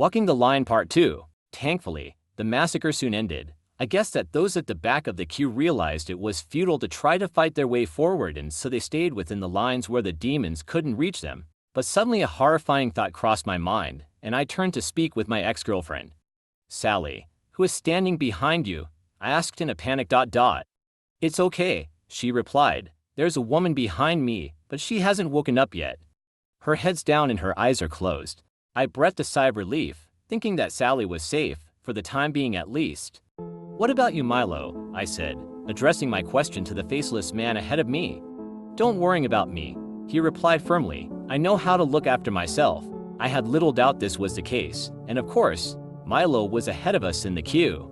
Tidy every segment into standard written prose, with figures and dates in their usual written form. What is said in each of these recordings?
Walking the Line Part 2. Thankfully, the massacre soon ended. I guess that those at the back of the queue realized it was futile to try to fight their way forward, and so they stayed within the lines where the demons couldn't reach them. But suddenly a horrifying thought crossed my mind, and I turned to speak with my ex-girlfriend. "Sally, who is standing behind you?" I asked in a panic. "It's okay," she replied. "There's a woman behind me, but she hasn't woken up yet. Her head's down and her eyes are closed." I breathed a sigh of relief, thinking that Sally was safe, for the time being at least. "What about you, Milo?" I said, addressing my question to the faceless man ahead of me. "Don't worry about me," he replied firmly. "I know how to look after myself." I had little doubt this was the case, and of course, Milo was ahead of us in the queue.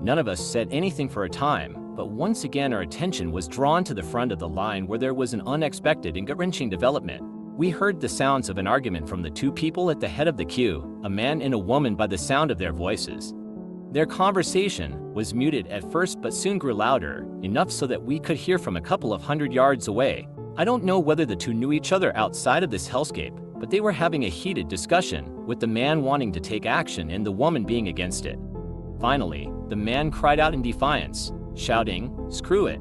None of us said anything for a time, but once again our attention was drawn to the front of the line where there was an unexpected and gut-wrenching development. We heard the sounds of an argument from the two people at the head of the queue, a man and a woman, by the sound of their voices. Their conversation was muted at first but soon grew louder, enough so that we could hear from a couple of 100 yards away. I don't know whether the two knew each other outside of this hellscape, but they were having a heated discussion, with the man wanting to take action and the woman being against it. Finally, the man cried out in defiance, shouting, "Screw it.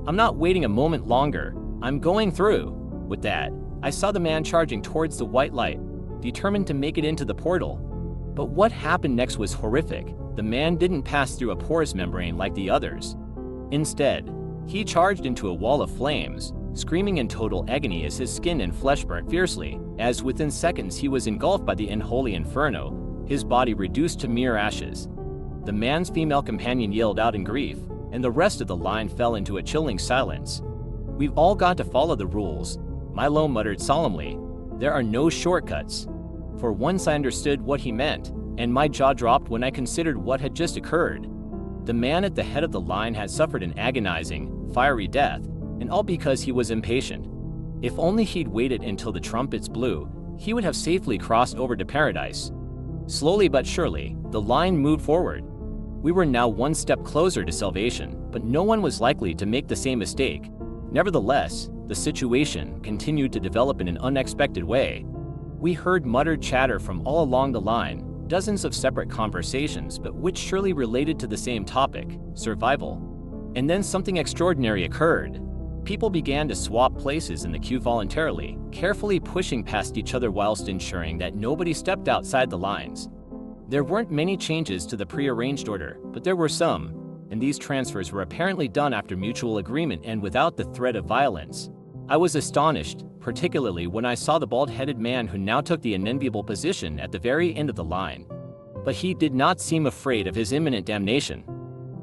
I'm not waiting a moment longer. I'm going through." With that, I saw the man charging towards the white light, determined to make it into the portal. But what happened next was horrific. The man didn't pass through a porous membrane like the others. Instead, he charged into a wall of flames, screaming in total agony as his skin and flesh burnt fiercely, as within seconds he was engulfed by the unholy inferno, his body reduced to mere ashes. The man's female companion yelled out in grief, and the rest of the line fell into a chilling silence. "We've all got to follow the rules," Milo muttered solemnly. "There are no shortcuts." For once I understood what he meant, and my jaw dropped when I considered what had just occurred. The man at the head of the line had suffered an agonizing, fiery death, and all because he was impatient. If only he'd waited until the trumpets blew, he would have safely crossed over to paradise. Slowly but surely, the line moved forward. We were now one step closer to salvation, but no one was likely to make the same mistake. Nevertheless, the situation continued to develop in an unexpected way. We heard muttered chatter from all along the line, dozens of separate conversations, but which surely related to the same topic, survival. And then something extraordinary occurred. People began to swap places in the queue voluntarily, carefully pushing past each other whilst ensuring that nobody stepped outside the lines. There weren't many changes to the pre-arranged order, but there were some, and these transfers were apparently done after mutual agreement and without the threat of violence. I was astonished, particularly when I saw the bald-headed man who now took the unenviable position at the very end of the line. But he did not seem afraid of his imminent damnation.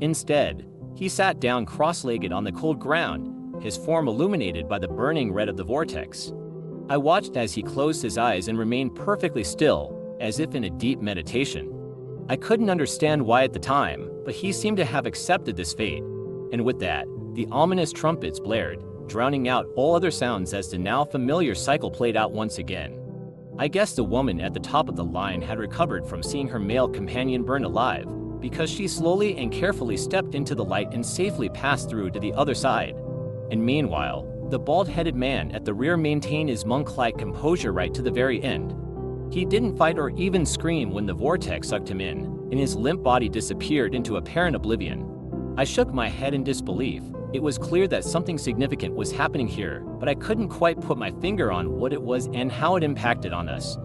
Instead, he sat down cross-legged on the cold ground, his form illuminated by the burning red of the vortex. I watched as he closed his eyes and remained perfectly still, as if in a deep meditation. I couldn't understand why at the time, but he seemed to have accepted this fate. And with that, the ominous trumpets blared, drowning out all other sounds as the now familiar cycle played out once again. I guess the woman at the top of the line had recovered from seeing her male companion burn alive, because she slowly and carefully stepped into the light and safely passed through to the other side. And meanwhile, the bald-headed man at the rear maintained his monk-like composure right to the very end. He didn't fight or even scream when the vortex sucked him in, and his limp body disappeared into apparent oblivion. I shook my head in disbelief. It was clear that something significant was happening here, but I couldn't quite put my finger on what it was and how it impacted on us.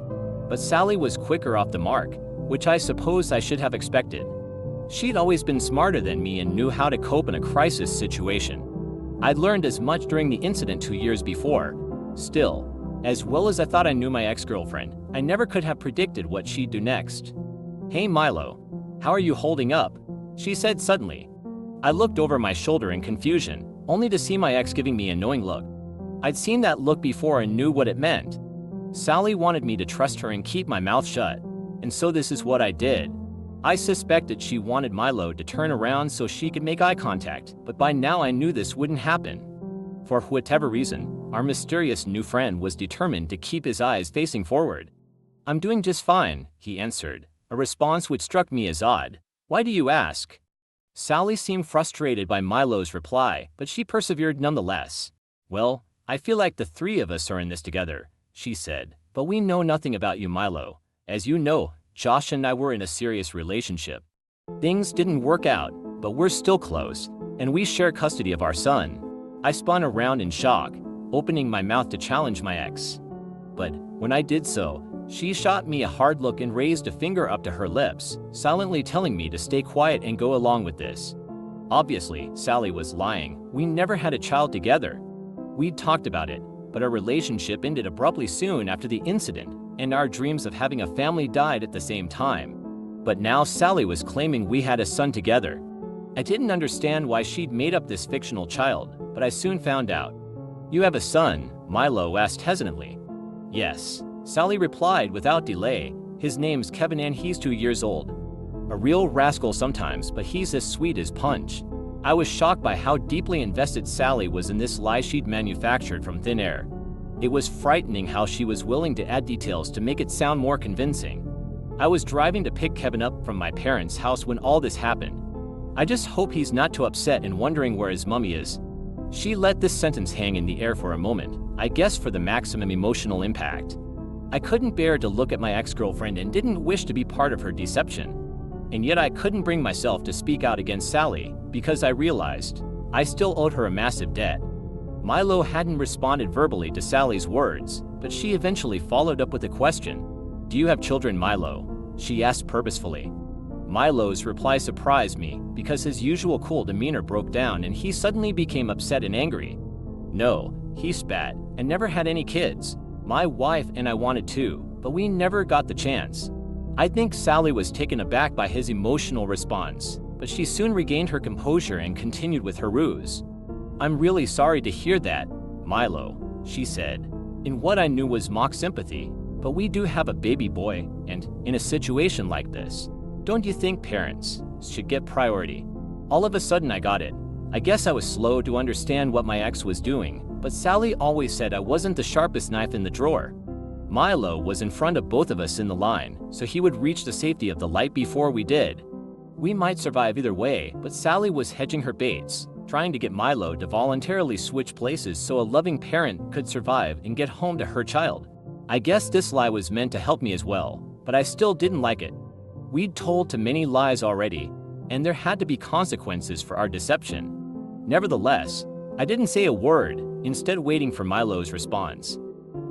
But Sally was quicker off the mark, which I suppose I should have expected. She'd always been smarter than me and knew how to cope in a crisis situation. I'd learned as much during the incident 2 years before. Still, as well as I thought I knew my ex-girlfriend, I never could have predicted what she'd do next. "Hey Milo, how are you holding up?" she said suddenly. I looked over my shoulder in confusion, only to see my ex giving me a knowing look. I'd seen that look before and knew what it meant. Sally wanted me to trust her and keep my mouth shut, and so this is what I did. I suspected she wanted Milo to turn around so she could make eye contact, but by now I knew this wouldn't happen. For whatever reason, our mysterious new friend was determined to keep his eyes facing forward. "I'm doing just fine," he answered, a response which struck me as odd. "Why do you ask?" Sally seemed frustrated by Milo's reply, but she persevered nonetheless. "Well, I feel like the three of us are in this together," she said, "but we know nothing about you, Milo. As you know, Josh and I were in a serious relationship. Things didn't work out, but we're still close, and we share custody of our son. I spun around in shock, opening my mouth to challenge my ex. But when I did so, she shot me a hard look and raised a finger up to her lips, silently telling me to stay quiet and go along with this. Obviously, Sally was lying. We never had a child together. We'd talked about it, but our relationship ended abruptly soon after the incident, and our dreams of having a family died at the same time. But now Sally was claiming we had a son together. I didn't understand why she'd made up this fictional child, but I soon found out. "You have a son?" Milo asked hesitantly. "Yes," Sally replied without delay. "His name's Kevin and he's 2 years old. A real rascal sometimes, but he's as sweet as punch." I was shocked by how deeply invested Sally was in this lie she'd manufactured from thin air. It was frightening how she was willing to add details to make it sound more convincing. I was driving to pick Kevin up from my parents' house when all this happened. "I just hope he's not too upset and wondering where his mummy is." She let this sentence hang in the air for a moment, I guess for the maximum emotional impact. I couldn't bear to look at my ex-girlfriend and didn't wish to be part of her deception. And yet I couldn't bring myself to speak out against Sally, because I realized I still owed her a massive debt. Milo hadn't responded verbally to Sally's words, but she eventually followed up with a question. "Do you have children, Milo?" she asked purposefully. Milo's reply surprised me, because his usual cool demeanor broke down and he suddenly became upset and angry. "No," he spat, "and never had any kids. My wife and I wanted to, but we never got the chance." I think Sally was taken aback by his emotional response, but she soon regained her composure and continued with her ruse. "I'm really sorry to hear that, Milo," she said, in what I knew was mock sympathy, "but we do have a baby boy, and in a situation like this, don't you think parents should get priority?" All of a sudden I got it. I guess I was slow to understand what my ex was doing, but Sally always said I wasn't the sharpest knife in the drawer. Milo was in front of both of us in the line, so he would reach the safety of the light before we did. We might survive either way, but Sally was hedging her baits, trying to get Milo to voluntarily switch places so a loving parent could survive and get home to her child. I guess this lie was meant to help me as well, but I still didn't like it. We'd told too many lies already, and there had to be consequences for our deception. Nevertheless, I didn't say a word, instead waiting for Milo's response.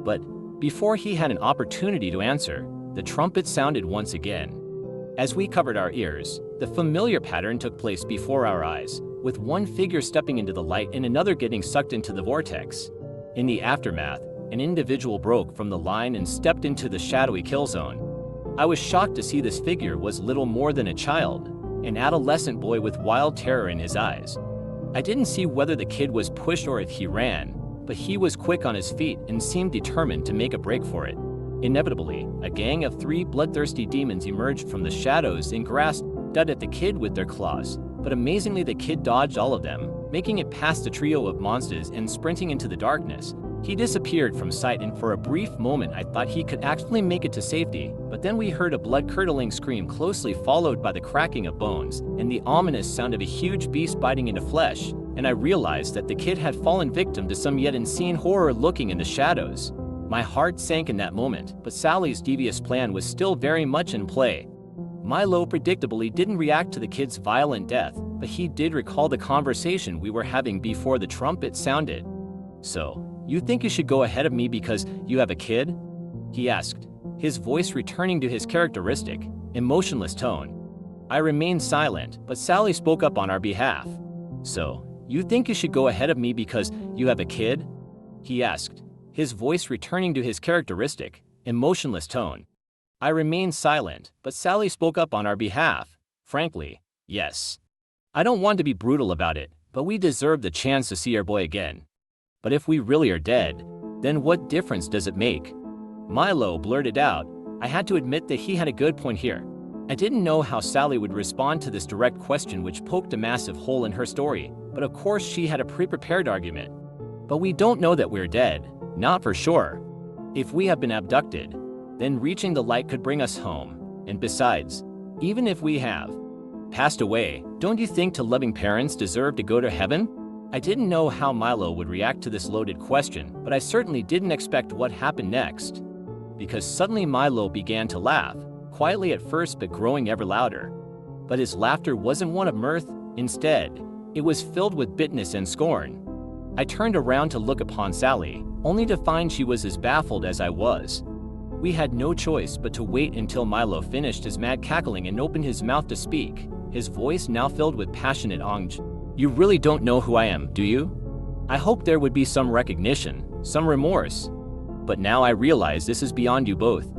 But before he had an opportunity to answer, the trumpet sounded once again. As we covered our ears, the familiar pattern took place before our eyes, with one figure stepping into the light and another getting sucked into the vortex. In the aftermath, an individual broke from the line and stepped into the shadowy kill zone. I was shocked to see this figure was little more than a child, an adolescent boy with wild terror in his eyes. I didn't see whether the kid was pushed or if he ran, but he was quick on his feet and seemed determined to make a break for it. Inevitably, a gang of 3 bloodthirsty demons emerged from the shadows and grasped at the kid with their claws, but amazingly the kid dodged all of them, making it past the trio of monsters and sprinting into the darkness. He disappeared from sight, and for a brief moment I thought he could actually make it to safety, but then we heard a blood-curdling scream closely followed by the cracking of bones and the ominous sound of a huge beast biting into flesh, and I realized that the kid had fallen victim to some yet unseen horror lurking in the shadows. My heart sank in that moment, but Sally's devious plan was still very much in play. Milo predictably didn't react to the kid's violent death, but he did recall the conversation we were having before the trumpet sounded. "So, you think you should go ahead of me because you have a kid?" he asked, his voice returning to his characteristic, emotionless tone. I remained silent, but Sally spoke up on our behalf. "So, you think you should go ahead of me because you have a kid?" he asked, his voice returning to his characteristic, emotionless tone. I remained silent, but Sally spoke up on our behalf. "Frankly, yes. I don't want to be brutal about it, but we deserve the chance to see our boy again. But if we really are dead, then what difference does it make?" Milo blurted out. I had to admit that he had a good point here. I didn't know how Sally would respond to this direct question which poked a massive hole in her story, but of course she had a pre-prepared argument. "But we don't know that we're dead, not for sure. If we have been abducted, then reaching the light could bring us home, and besides, even if we have passed away, don't you think loving parents deserve to go to heaven?" I didn't know how Milo would react to this loaded question, but I certainly didn't expect what happened next. Because suddenly Milo began to laugh, quietly at first but growing ever louder. But his laughter wasn't one of mirth. Instead, it was filled with bitterness and scorn. I turned around to look upon Sally, only to find she was as baffled as I was. We had no choice but to wait until Milo finished his mad cackling and opened his mouth to speak, his voice now filled with passionate angst. "You really don't know who I am, do you? I hoped there would be some recognition, some remorse. But now I realize this is beyond you both."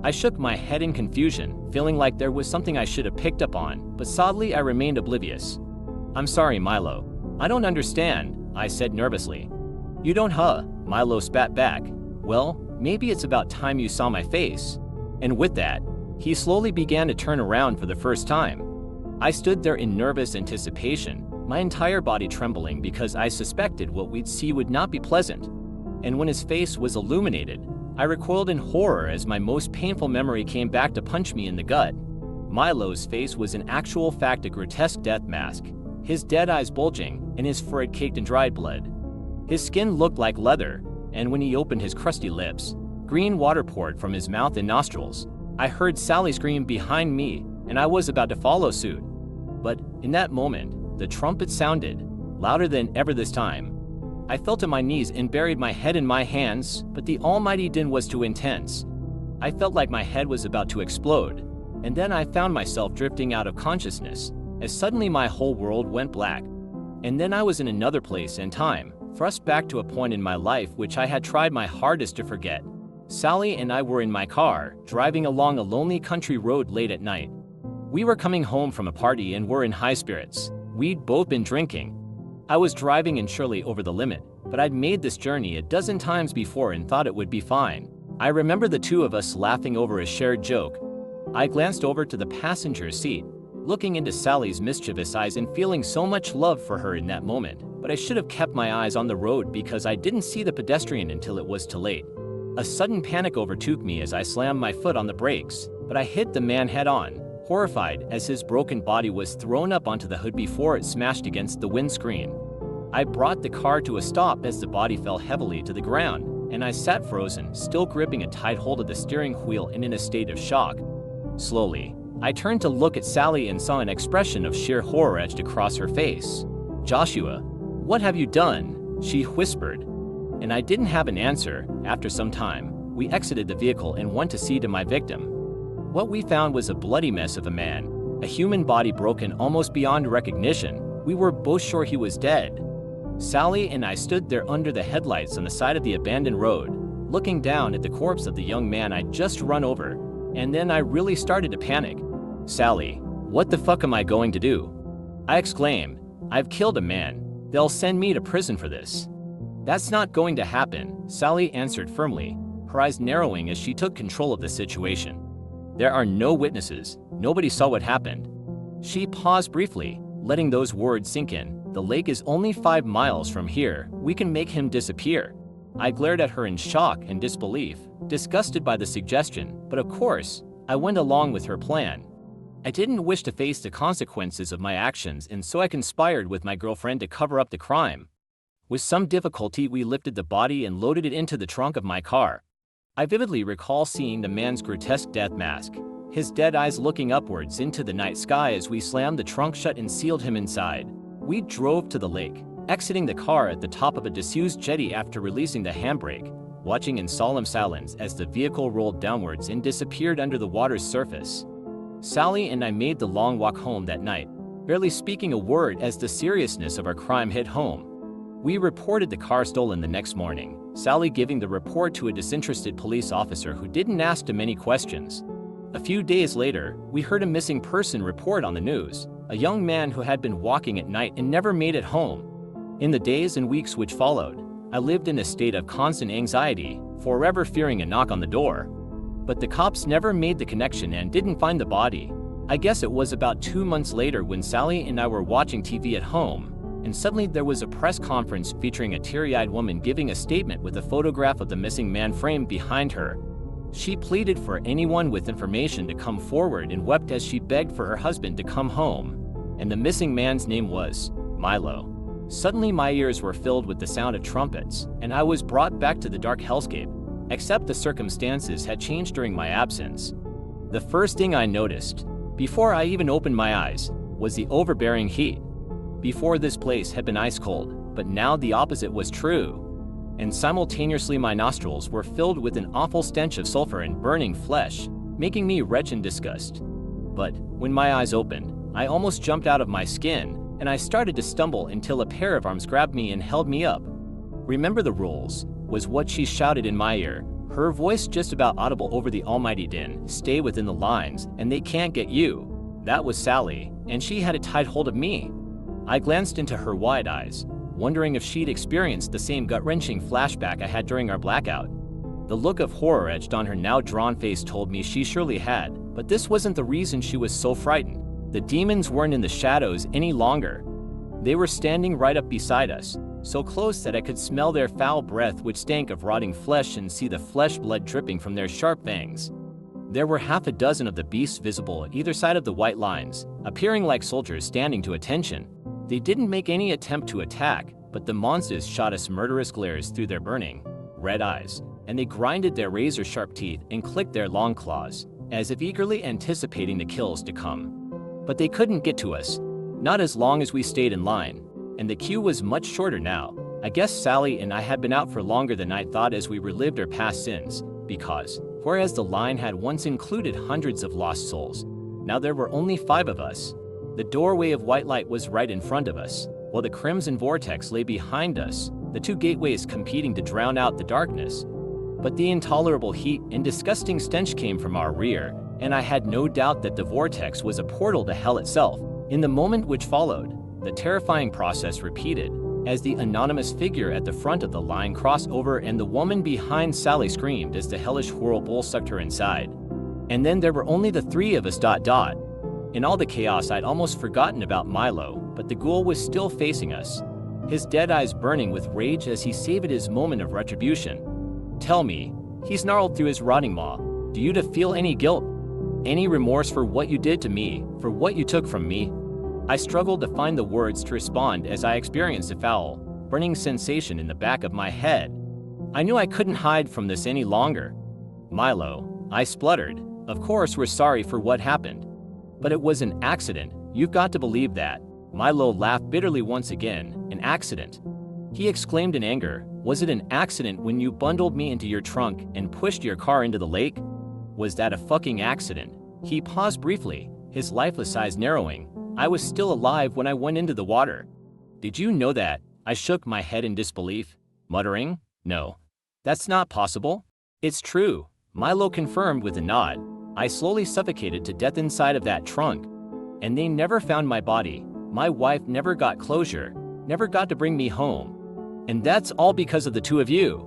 I shook my head in confusion, feeling like there was something I should have picked up on, but sadly I remained oblivious. "I'm sorry, Milo. I don't understand," I said nervously. "You don't, huh?" Milo spat back. "Well, maybe it's about time you saw my face." And with that, he slowly began to turn around for the first time. I stood there in nervous anticipation, my entire body trembling because I suspected what we'd see would not be pleasant. And when his face was illuminated, I recoiled in horror as my most painful memory came back to punch me in the gut. Milo's face was in actual fact a grotesque death mask, his dead eyes bulging and his forehead caked in dried blood. His skin looked like leather, and when he opened his crusty lips, green water poured from his mouth and nostrils. I heard Sally scream behind me, and I was about to follow suit. But in that moment, the trumpet sounded, louder than ever this time. I fell to my knees and buried my head in my hands, but the almighty din was too intense. I felt like my head was about to explode, and then I found myself drifting out of consciousness, as suddenly my whole world went black. And then I was in another place and time, thrust back to a point in my life which I had tried my hardest to forget. Sally and I were in my car, driving along a lonely country road late at night. We were coming home from a party and were in high spirits. We'd both been drinking. I was driving and surely over the limit, but I'd made this journey a dozen times before and thought it would be fine. I remember the two of us laughing over a shared joke. I glanced over to the passenger seat, looking into Sally's mischievous eyes and feeling so much love for her in that moment, but I should have kept my eyes on the road because I didn't see the pedestrian until it was too late. A sudden panic overtook me as I slammed my foot on the brakes, but I hit the man head-on, horrified as his broken body was thrown up onto the hood before it smashed against the windscreen. I brought the car to a stop as the body fell heavily to the ground, and I sat frozen, still gripping a tight hold of the steering wheel and in a state of shock. Slowly, I turned to look at Sally and saw an expression of sheer horror etched across her face. "Joshua, what have you done?" she whispered. And I didn't have an answer. After some time, we exited the vehicle and went to see to my victim. What we found was a bloody mess of a man, a human body broken almost beyond recognition. We were both sure he was dead. Sally and I stood there under the headlights on the side of the abandoned road, looking down at the corpse of the young man I'd just run over, and then I really started to panic. "Sally, what the fuck am I going to do?" I exclaimed. "I've killed a man. They'll send me to prison for this." "That's not going to happen," Sally answered firmly, her eyes narrowing as she took control of the situation. "There are no witnesses. Nobody saw what happened." She paused briefly, letting those words sink in. "The lake is only 5 miles from here. We can make him disappear." I glared at her in shock and disbelief, disgusted by the suggestion, but of course, I went along with her plan. I didn't wish to face the consequences of my actions, and so I conspired with my girlfriend to cover up the crime. With some difficulty, we lifted the body and loaded it into the trunk of my car. I vividly recall seeing the man's grotesque death mask, his dead eyes looking upwards into the night sky as we slammed the trunk shut and sealed him inside. We drove to the lake, exiting the car at the top of a disused jetty after releasing the handbrake, watching in solemn silence as the vehicle rolled downwards and disappeared under the water's surface. Sally and I made the long walk home that night, barely speaking a word as the seriousness of our crime hit home. We reported the car stolen the next morning, Sally giving the report to a disinterested police officer who didn't ask too many questions. A few days later, we heard a missing person report on the news, a young man who had been walking at night and never made it home. In the days and weeks which followed, I lived in a state of constant anxiety, forever fearing a knock on the door. But the cops never made the connection and didn't find the body. I guess it was about 2 months later when Sally and I were watching TV at home, and suddenly there was a press conference featuring a teary-eyed woman giving a statement with a photograph of the missing man framed behind her. She pleaded for anyone with information to come forward and wept as she begged for her husband to come home. And the missing man's name was Milo. Suddenly my ears were filled with the sound of trumpets, and I was brought back to the dark hellscape, except the circumstances had changed during my absence. The first thing I noticed, before I even opened my eyes, was the overbearing heat. Before, this place had been ice cold, but now the opposite was true. And simultaneously my nostrils were filled with an awful stench of sulfur and burning flesh, making me retch in disgust. But when my eyes opened, I almost jumped out of my skin, and I started to stumble until a pair of arms grabbed me and held me up. "Remember the rules," was what she shouted in my ear, her voice just about audible over the almighty din. "Stay within the lines, and they can't get you." That was Sally, and she had a tight hold of me. I glanced into her wide eyes, wondering if she'd experienced the same gut-wrenching flashback I had during our blackout. The look of horror etched on her now drawn face told me she surely had, but this wasn't the reason she was so frightened. The demons weren't in the shadows any longer. They were standing right up beside us, so close that I could smell their foul breath, which stank of rotting flesh, and see the flesh blood dripping from their sharp fangs. There were half a dozen of the beasts visible either side of the white lines, appearing like soldiers standing to attention. They didn't make any attempt to attack, but the monsters shot us murderous glares through their burning, red eyes, and they grinded their razor-sharp teeth and clicked their long claws, as if eagerly anticipating the kills to come. But they couldn't get to us, not as long as we stayed in line, and the queue was much shorter now. I guess Sally and I had been out for longer than I thought as we relived our past sins, because, whereas the line had once included hundreds of lost souls, now there were only 5 of us. The doorway of white light was right in front of us, while the crimson vortex lay behind us, the 2 gateways competing to drown out the darkness. But the intolerable heat and disgusting stench came from our rear, and I had no doubt that the vortex was a portal to hell itself. In the moment which followed, the terrifying process repeated, as the anonymous figure at the front of the line crossed over and the woman behind Sally screamed as the hellish whirlpool sucked her inside. And then there were only the 3 of us. In all the chaos, I'd almost forgotten about Milo, but the ghoul was still facing us, his dead eyes burning with rage as he savored his moment of retribution. "Tell me," he snarled through his rotting maw, "do you feel any guilt? Any remorse for what you did to me, for what you took from me?" I struggled to find the words to respond as I experienced a foul, burning sensation in the back of my head. I knew I couldn't hide from this any longer. "Milo," I spluttered, "of course we're sorry for what happened. But it was an accident, you've got to believe that." Milo laughed bitterly once again. "An accident?" he exclaimed in anger. "Was it an accident when you bundled me into your trunk and pushed your car into the lake? Was that a fucking accident?" He paused briefly, his lifeless eyes narrowing. "I was still alive when I went into the water. Did you know that?" I shook my head in disbelief, muttering, "No, that's not possible." "It's true," Milo confirmed with a nod. "I slowly suffocated to death inside of that trunk. And they never found my body. My wife never got closure, never got to bring me home. And that's all because of the 2 of you."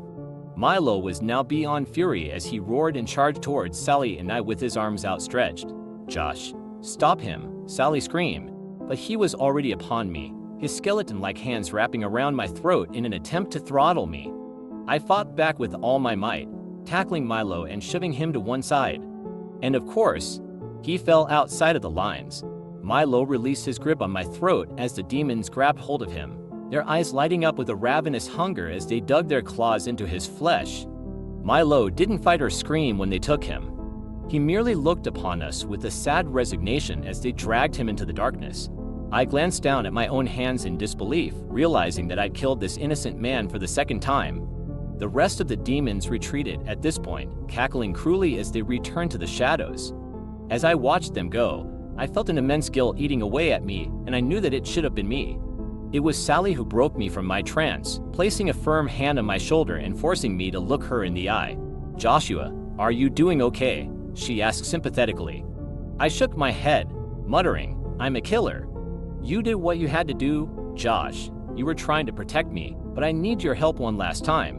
Milo was now beyond fury as he roared and charged towards Sally and I with his arms outstretched. "Josh, stop him," Sally screamed, but he was already upon me, his skeleton-like hands wrapping around my throat in an attempt to throttle me. I fought back with all my might, tackling Milo and shoving him to one side. And of course, he fell outside of the lines. Milo released his grip on my throat as the demons grabbed hold of him, their eyes lighting up with a ravenous hunger as they dug their claws into his flesh. Milo didn't fight or scream when they took him. He merely looked upon us with a sad resignation as they dragged him into the darkness. I glanced down at my own hands in disbelief, realizing that I'd killed this innocent man for the 2nd time. The rest of the demons retreated at this point, cackling cruelly as they returned to the shadows. As I watched them go, I felt an immense guilt eating away at me, and I knew that it should have been me. It was Sally who broke me from my trance, placing a firm hand on my shoulder and forcing me to look her in the eye. "Joshua, are you doing okay?" she asked sympathetically. I shook my head, muttering, "I'm a killer." "You did what you had to do, Josh. You were trying to protect me, but I need your help one last time."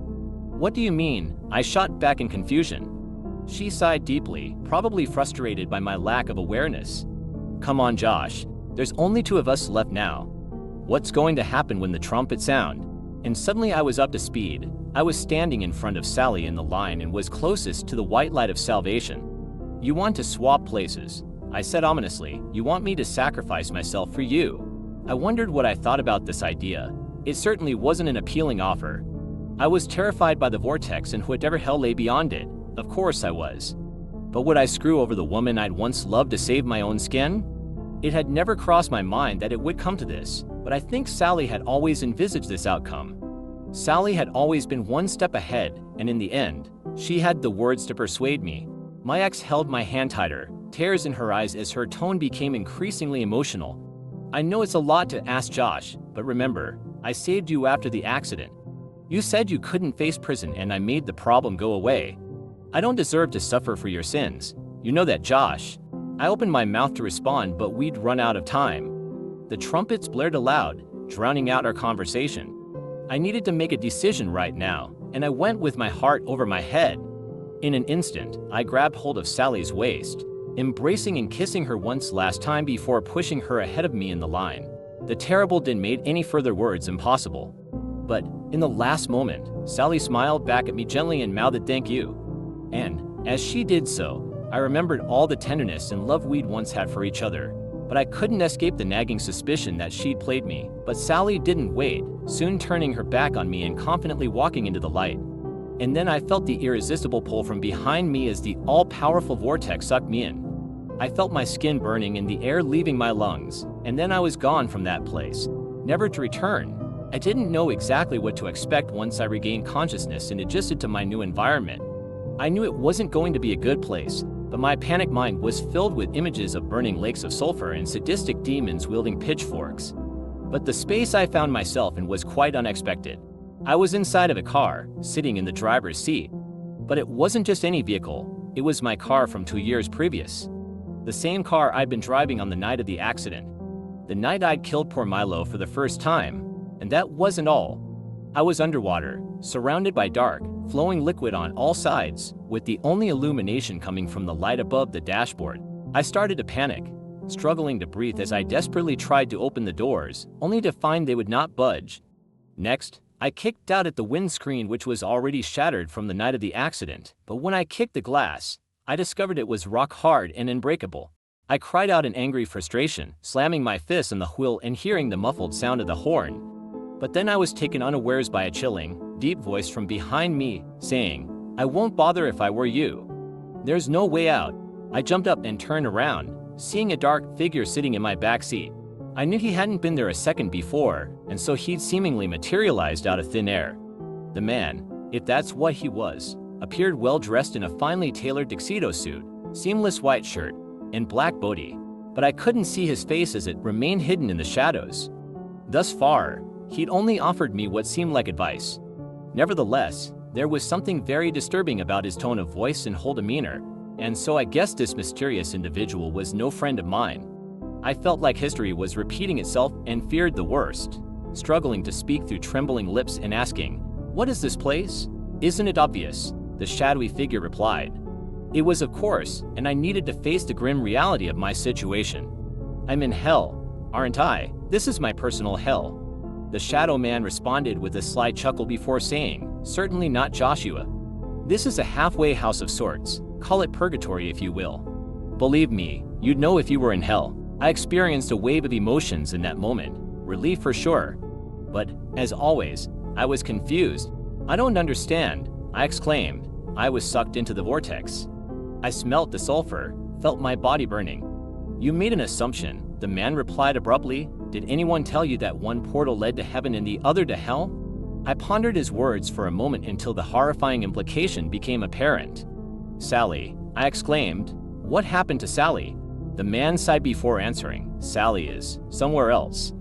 "What do you mean?" I shot back in confusion. She sighed deeply, probably frustrated by my lack of awareness. "Come on, Josh. There's only 2 of us left now. What's going to happen when the trumpet sound?" And suddenly I was up to speed. I was standing in front of Sally in the line and was closest to the white light of salvation. "You want to swap places," I said ominously. "You want me to sacrifice myself for you." I wondered what I thought about this idea. It certainly wasn't an appealing offer. I was terrified by the vortex and whatever hell lay beyond it. Of course I was. But would I screw over the woman I'd once loved to save my own skin? It had never crossed my mind that it would come to this, but I think Sally had always envisaged this outcome. Sally had always been one step ahead, and in the end, she had the words to persuade me. My ex held my hand tighter, tears in her eyes as her tone became increasingly emotional. I know it's a lot to ask, Josh, but remember, I saved you after the accident. You said you couldn't face prison and I made the problem go away. I don't deserve to suffer for your sins. You know that, Josh. I opened my mouth to respond, but we'd run out of time. The trumpets blared aloud, drowning out our conversation. I needed to make a decision right now, and I went with my heart over my head. In an instant, I grabbed hold of Sally's waist, embracing and kissing her once last time before pushing her ahead of me in the line. The terrible din made any further words impossible. But, in the last moment, Sally smiled back at me gently and mouthed thank you. And, as she did so, I remembered all the tenderness and love we'd once had for each other. But I couldn't escape the nagging suspicion that she'd played me. But Sally didn't wait, soon turning her back on me and confidently walking into the light. And then I felt the irresistible pull from behind me as the all-powerful vortex sucked me in. I felt my skin burning and the air leaving my lungs, and then I was gone from that place, never to return. I didn't know exactly what to expect once I regained consciousness and adjusted to my new environment. I knew it wasn't going to be a good place, but my panicked mind was filled with images of burning lakes of sulfur and sadistic demons wielding pitchforks. But the space I found myself in was quite unexpected. I was inside of a car, sitting in the driver's seat. But it wasn't just any vehicle, it was my car from 2 years previous. The same car I'd been driving on the night of the accident. The night I'd killed poor Milo for the first time. And that wasn't all. I was underwater, surrounded by dark, flowing liquid on all sides, with the only illumination coming from the light above the dashboard. I started to panic, struggling to breathe as I desperately tried to open the doors, only to find they would not budge. Next, I kicked out at the windscreen, which was already shattered from the night of the accident, but when I kicked the glass, I discovered it was rock hard and unbreakable. I cried out in angry frustration, slamming my fist on the wheel and hearing the muffled sound of the horn. But then I was taken unawares by a chilling, deep voice from behind me, saying, "I won't bother if I were you. There's no way out." I jumped up and turned around, seeing a dark figure sitting in my back seat. I knew he hadn't been there a second before, and so he'd seemingly materialized out of thin air. The man, if that's what he was, appeared well dressed in a finely tailored tuxedo suit, seamless white shirt, and black bootie, but I couldn't see his face as it remained hidden in the shadows. Thus far, he'd only offered me what seemed like advice. Nevertheless, there was something very disturbing about his tone of voice and whole demeanor, and so I guessed this mysterious individual was no friend of mine. I felt like history was repeating itself and feared the worst, struggling to speak through trembling lips and asking, "What is this place?" "Isn't it obvious?" the shadowy figure replied. It was, of course, and I needed to face the grim reality of my situation. "I'm in hell, aren't I? This is my personal hell." The shadow man responded with a sly chuckle before saying, "Certainly not, Joshua. This is a halfway house of sorts. Call it purgatory if you will. Believe me, you'd know if you were in hell." I experienced a wave of emotions in that moment, relief for sure. But, as always, I was confused. "I don't understand," I exclaimed. I was sucked into the vortex. I smelt the sulfur, felt my body burning. "You made an assumption," the man replied abruptly. "Did anyone tell you that one portal led to heaven and the other to hell?" I pondered his words for a moment until the horrifying implication became apparent. "Sally," I exclaimed. "What happened to Sally?" The man sighed before answering. "Sally is somewhere else.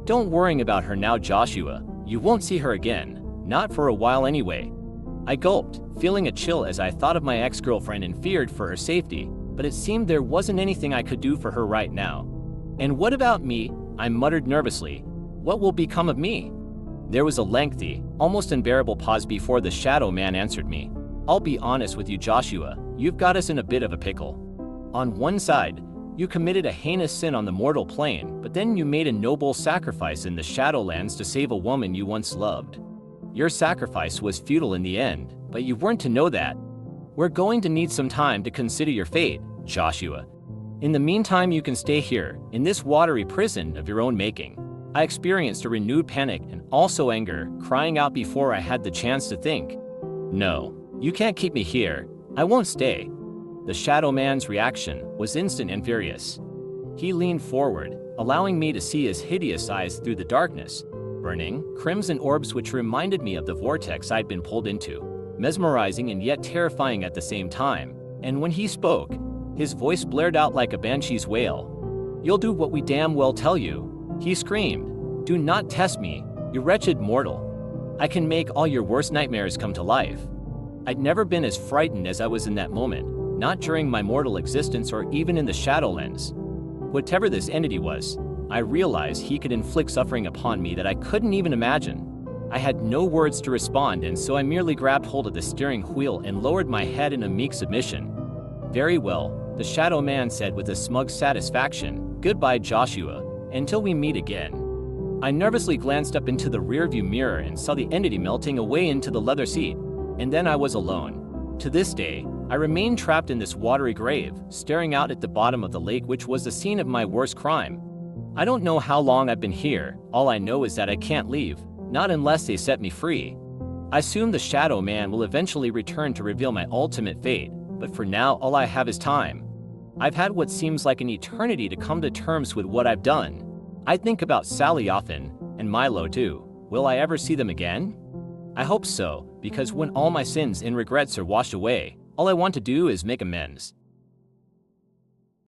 Don't worry about her now, Joshua. You won't see her again, not for a while anyway." I gulped, feeling a chill as I thought of my ex-girlfriend and feared for her safety, but it seemed there wasn't anything I could do for her right now. "And what about me?" I muttered nervously. "What will become of me?" There was a lengthy, almost unbearable pause before the shadow man answered me. "I'll be honest with you, Joshua, you've got us in a bit of a pickle. On one side, you committed a heinous sin on the mortal plane, but then you made a noble sacrifice in the Shadowlands to save a woman you once loved. Your sacrifice was futile in the end, but you weren't to know that. We're going to need some time to consider your fate, Joshua. In the meantime, you can stay here, in this watery prison of your own making." I experienced a renewed panic and also anger, crying out before I had the chance to think. "No, you can't keep me here. I won't stay." The Shadow Man's reaction was instant and furious. He leaned forward, allowing me to see his hideous eyes through the darkness, burning, crimson orbs which reminded me of the vortex I'd been pulled into, mesmerizing and yet terrifying at the same time. And when he spoke, his voice blared out like a banshee's wail. "You'll do what we damn well tell you," he screamed. "Do not test me, you wretched mortal. I can make all your worst nightmares come to life." I'd never been as frightened as I was in that moment, not during my mortal existence or even in the Shadowlands. Whatever this entity was, I realized he could inflict suffering upon me that I couldn't even imagine. I had no words to respond, and so I merely grabbed hold of the steering wheel and lowered my head in a meek submission. "Very well," the Shadow Man said with a smug satisfaction. "Goodbye, Joshua, until we meet again." I nervously glanced up into the rearview mirror and saw the entity melting away into the leather seat, and then I was alone. To this day, I remain trapped in this watery grave, staring out at the bottom of the lake which was the scene of my worst crime. I don't know how long I've been here, all I know is that I can't leave, not unless they set me free. I assume the Shadow Man will eventually return to reveal my ultimate fate, but for now all I have is time. I've had what seems like an eternity to come to terms with what I've done. I think about Sally often, and Milo too. Will I ever see them again? I hope so, because when all my sins and regrets are washed away, all I want to do is make amends.